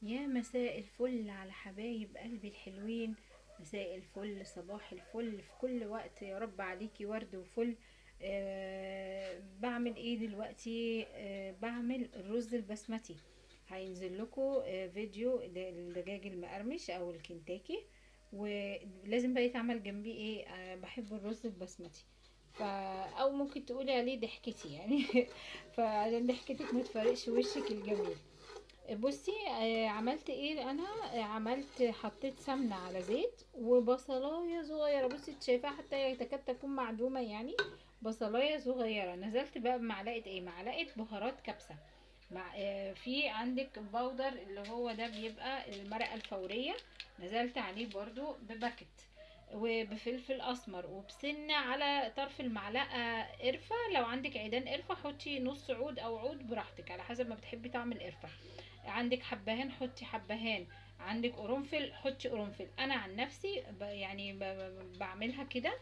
يا مساء الفل على حبايب قلبي الحلوين. مساء الفل، صباح الفل في كل وقت، يا رب عليكي ورد وفل. بعمل ايه دلوقتي؟ بعمل الرز البسمتي. هينزل لكم فيديو الدجاج المقرمش او الكنتاكي، ولازم بقى يتعمل جنبيه ايه؟ بحب الرز البسمتي. او ممكن تقولي عليه ضحكتي يعني فعشان ضحكتك ما تفرقش وشك الجميل. بصي، عملت ايه انا؟ حطيت سمنه على زيت وبصلايه صغيره، بصي انت شايفاها حتى تكاد تكون معدومه يعني. بصلايه صغيره، نزلت بقى بمعلقه ايه؟ معلقه بهارات كبسه. مع في عندك باودر اللي هو ده بيبقى المرقه الفوريه، نزلت عليه برضو بباكت، وبفلفل اسمر، وبسنه على طرف المعلقه قرفه. لو عندك عيدان قرفه حطي نص عود او عود براحتك على حسب ما بتحبي طعم القرفه. عندك حبهان حطي حبهان، عندك قرنفل حطي قرنفل. انا عن نفسي بعملها كده.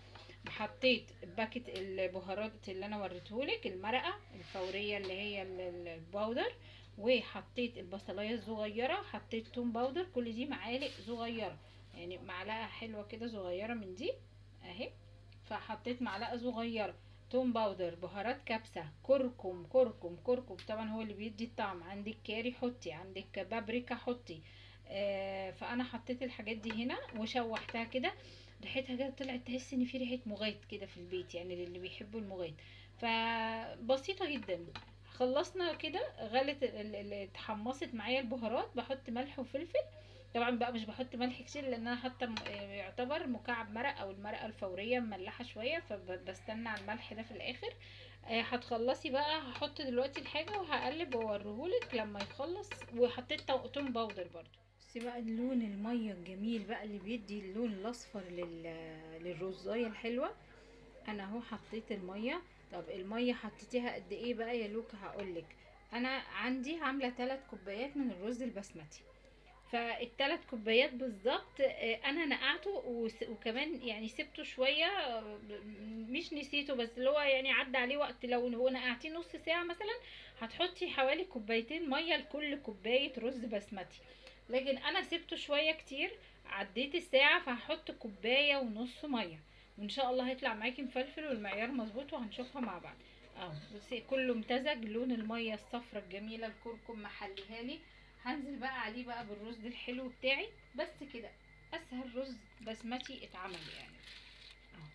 حطيت باكت البهارات اللي انا وريتهولك، المرقه الفوريه اللي هي الباودر، وحطيت البصلايه الصغيره، حطيت توم باودر، كل دي معالق صغيره، يعني معلقه حلوه كده صغيره من دي اهي. فحطيت معلقه صغيره توم باودر، بهارات كبسة، كركم كركم كركم طبعا هو اللي بيدي الطعم، عندك كاري حطي، عندك بابريكا حطي. فانا حطيت الحاجات دي هنا وشوحتها كده. ريحتها كده طلعت تحس ان في ريحة مغات كده في البيت، يعني للي بيحبوا المغات. فبسيطة جدا. خلصنا كده، غلت اتحمصت معايا البهارات، بحط ملح وفلفل. طبعا بقى مش بحط ملح كتير لان انا حاطه يعتبر مكعب مرق او المرقه الفوريه مملحه شويه، فبستنى على الملح ده في الاخر. هتخلصي بقى، هحط دلوقتي الحاجه وهقلب واوريهولك لما يخلص. وحطيت توم باودر برضو. بصي بقى اللون الميه الجميل بقى اللي بيدي اللون الاصفر للرزايه الحلوه. انا اهو حطيت الميه. طب الميه حطيتيها قد ايه بقى يا لوكا؟ هقولك. انا عندي عامله 3 كوبايات من الرز البسمتي، فالثلاث كوبايات بالظبط. انا نقعته وكمان يعني سبته شويه. مش نسيته، بس اللي هو يعني عدى عليه وقت. لو هو نقعتيه نص ساعه مثلا، هتحطي حوالي كوبايتين ميه لكل كوبايه رز بسمتي. لكن انا سبته شويه كتير، عديت الساعه، فهحط كوبايه ونص ميه، وان شاء الله هيطلع معاكي مفلفل والمعيار مظبوط، وهنشوفها مع بعض. اهو بصي كله امتزج، لون الميه الصفرة الجميله، الكركم محليها لي. هنزل بقى عليه بقى بالرز الحلو بتاعي. بس كده، اسهل رز بسمتي اتعمل يعني. اهو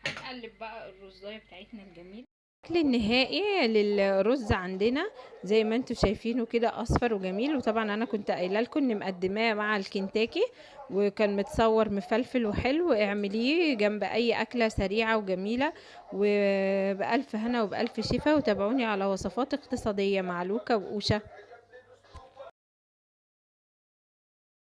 هنقلب بقى الرزايه بتاعتنا الجميل. الشكل النهائي للرز عندنا زي ما انتم شايفينه كده، اصفر وجميل. وطبعا انا كنت قايله لكم ان مقدماه مع الكنتاكي، وكان متصور مفلفل وحلو. اعمليه جنب اي اكله سريعه وجميله، وبألف هنا وبألف شفا. وتابعوني على وصفات اقتصاديه مع لوكا وأوشا.